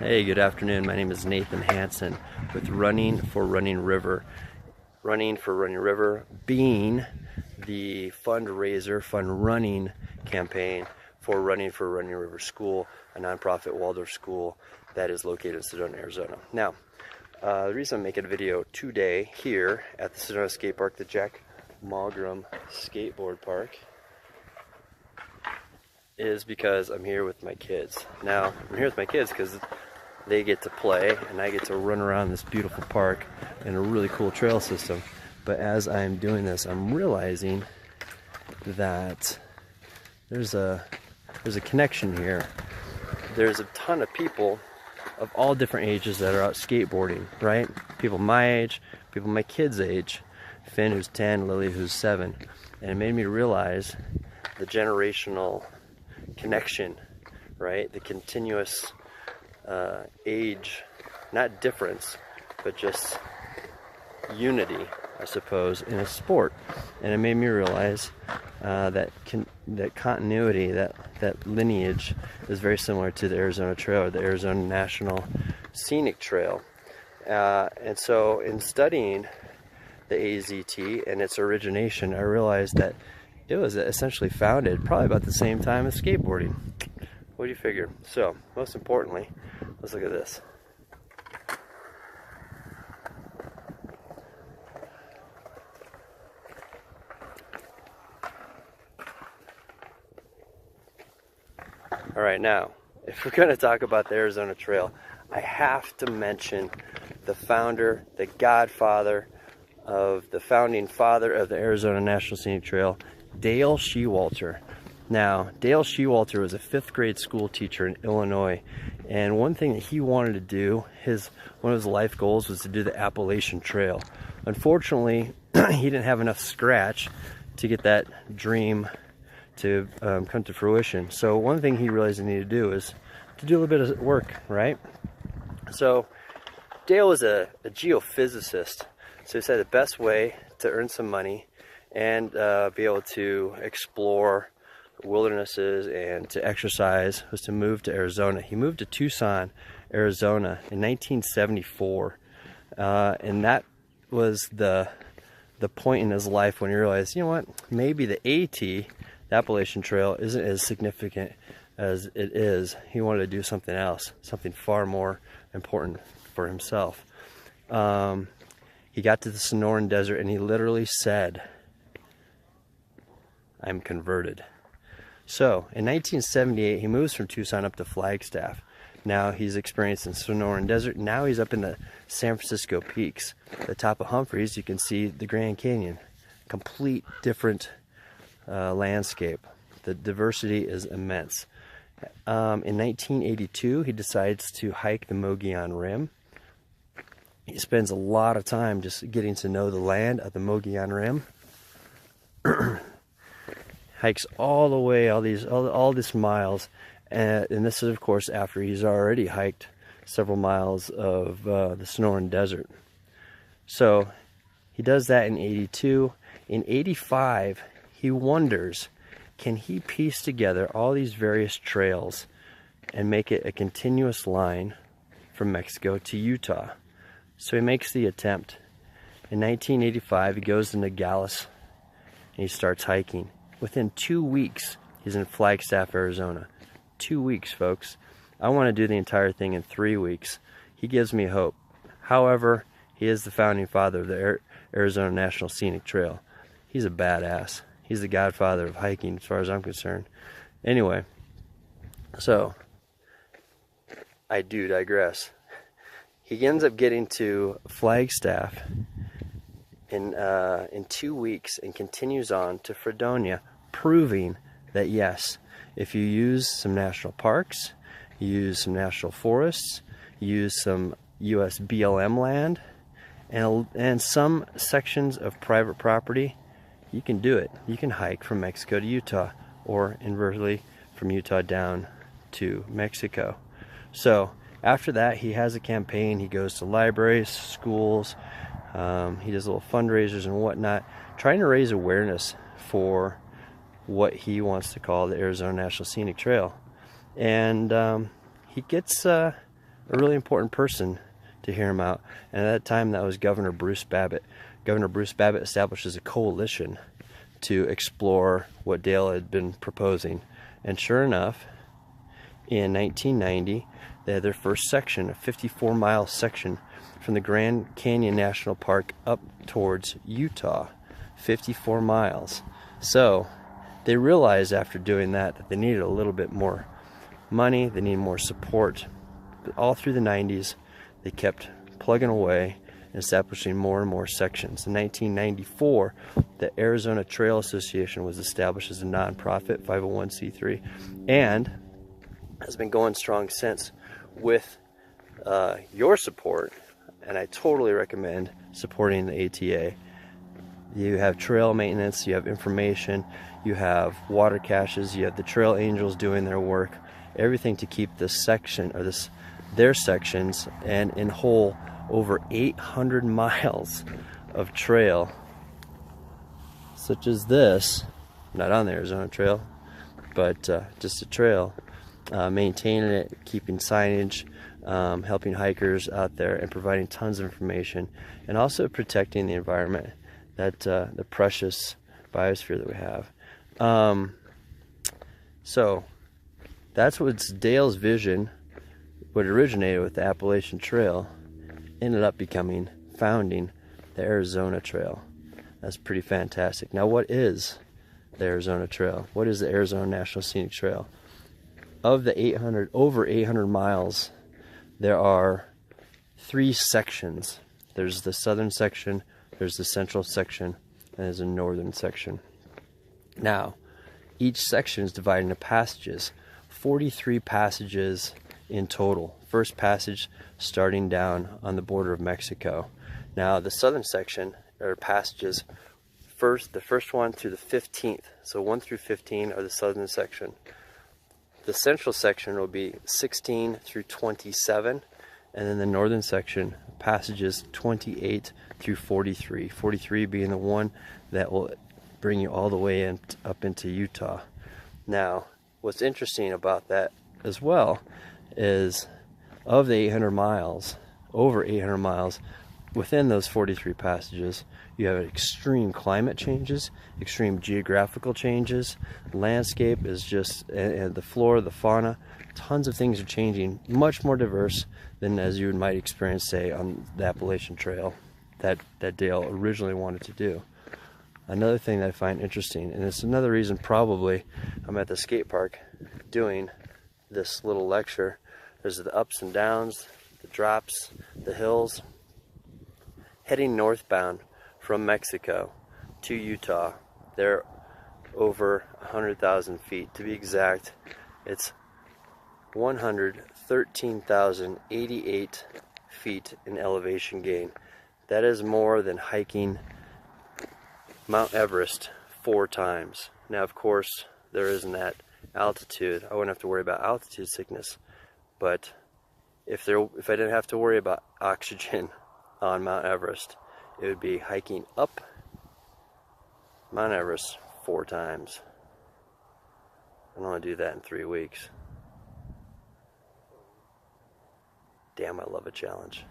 Hey, good afternoon. My name is Nathan Hansen with Running for Running River. Running for Running River being the fundraiser, fund running campaign for Running for Running River School, a nonprofit Waldorf school that is located in Sedona, Arizona. Now, the reason I'm making a video today here at the Sedona Skate Park, the Jack Malgrum Skateboard Park, is because I'm here with my kids. Now, I'm here with my kids because they get to play and I get to run around this beautiful park in a really cool trail system. But as I'm doing this, I'm realizing that there's a connection here. There's a ton of people of all different ages that are out skateboarding, right? People my age, people my kids' age. Finn, who's 10, Lily, who's 7. And it made me realize the generational connection, right? The continuous age, not difference, but just unity, I suppose, in a sport. And it made me realize that continuity, that lineage is very similar to the Arizona Trail, or the Arizona National Scenic Trail. And so in studying the AZT and its origination, I realized that it was essentially founded probably about the same time as skateboarding. What do you figure? So, most importantly, let's look at this. Alright, now, if we're going to talk about the Arizona Trail, I have to mention the founder, the godfather of the founding father of the Arizona National Scenic Trail, Dale Shewalter. Now, Dale Shewalter was a 5th grade school teacher in Illinois, and one thing that he wanted to do, one of his life goals was to do the Appalachian Trail. Unfortunately, he didn't have enough scratch to get that dream to come to fruition. So one thing he realized he needed to do is to do a little bit of work, right? So Dale was a geophysicist, so he said the best way to earn some money and be able to explore wildernesses and to exercise was to move to Arizona. He moved to Tucson, Arizona in 1974, and that was the point in his life when he realized, you know what, maybe the AT, the Appalachian Trail, isn't as significant as it is. He wanted to do something else, something far more important for himself. He got to the Sonoran Desert and he literally said, "I'm converted." So, in 1978, he moves from Tucson up to Flagstaff. Now he's experienced in Sonoran Desert. Now he's up in the San Francisco Peaks. At the top of Humphreys, you can see the Grand Canyon. Complete different landscape. The diversity is immense. In 1982, he decides to hike the Mogollon Rim. He spends a lot of time just getting to know the land of the Mogollon Rim. Hikes all the way, all these miles, and this is of course after he's already hiked several miles of the Sonoran Desert. So he does that in 82. In 85, he wonders, can he piece together all these various trails and make it a continuous line from Mexico to Utah? So he makes the attempt. In 1985, he goes to Nogales and he starts hiking. Within 2 weeks, he's in Flagstaff, Arizona. 2 weeks, folks. I want to do the entire thing in 3 weeks. He gives me hope. However, he is the founding father of the Arizona National Scenic Trail. He's a badass. He's the godfather of hiking as far as I'm concerned. Anyway, so I do digress. He ends up getting to Flagstaff in 2 weeks and continues on to Fredonia, proving that yes, if you use some national parks, you use some national forests, you use some US BLM land, and some sections of private property, you can do it. You can hike from Mexico to Utah, or inversely from Utah down to Mexico. So after that, he has a campaign. He goes to libraries, schools, he does little fundraisers and whatnot, trying to raise awareness for what he wants to call the Arizona National Scenic Trail. And he gets a a really important person to hear him out. And at that time, that was Governor Bruce Babbitt. Governor Bruce Babbitt establishes a coalition to explore what Dale had been proposing. And sure enough, in 1990, they had their first section, a 54-mile section from the Grand Canyon National Park up towards Utah. 54 miles. So they realized after doing that they needed a little bit more money, they needed more support. But all through the 90s, they kept plugging away and establishing more and more sections. In 1994, the Arizona Trail Association was established as a nonprofit 501c3 and has been going strong since with your support, and I totally recommend supporting the ATA. You have trail maintenance, you have information, you have water caches, you have the trail angels doing their work, everything to keep this section or their sections and in whole over 800 miles of trail, such as this, not on the Arizona Trail, but just a trail, maintaining it, keeping signage, helping hikers out there, and providing tons of information, and also protecting the environment, that the precious biosphere that we have. So that's what's Dale's vision, what originated with the Appalachian Trail, ended up becoming founding the Arizona Trail. That's pretty fantastic. Now, what is the Arizona Trail? What is the Arizona National Scenic Trail? Of the over 800 miles, there are 3 sections. There's the southern section, there's the central section, and there's a northern section. Now, each section is divided into passages. 43 passages in total. First passage starting down on the border of Mexico. Now, the southern section are passages, the first one through the 15th. So 1 through 15 are the southern section. The central section will be 16 through 27, and then the northern section, passages 28 through 43. 43 being the one that will bring you all the way up into Utah. Now, what's interesting about that as well is of the 800 miles, over 800 miles, within those 43 passages, you have extreme climate changes, extreme geographical changes. Landscape is just, and the flora, the fauna, tons of things are changing, much more diverse than as you might experience, say, on the Appalachian Trail that Dale originally wanted to do. Another thing that I find interesting, and it's another reason probably I'm at the skate park doing this little lecture, there's the ups and downs, the drops, the hills. Heading northbound from Mexico to Utah, they're over 100,000 feet. To be exact, it's 113,088 feet in elevation gain. That is more than hiking Mount Everest 4 times. Now, of course, there isn't that altitude. I wouldn't have to worry about altitude sickness. But if I didn't have to worry about oxygen on Mount Everest, it would be hiking up Mount Everest 4 times. I want to do that in 3 weeks. Damn, I love a challenge.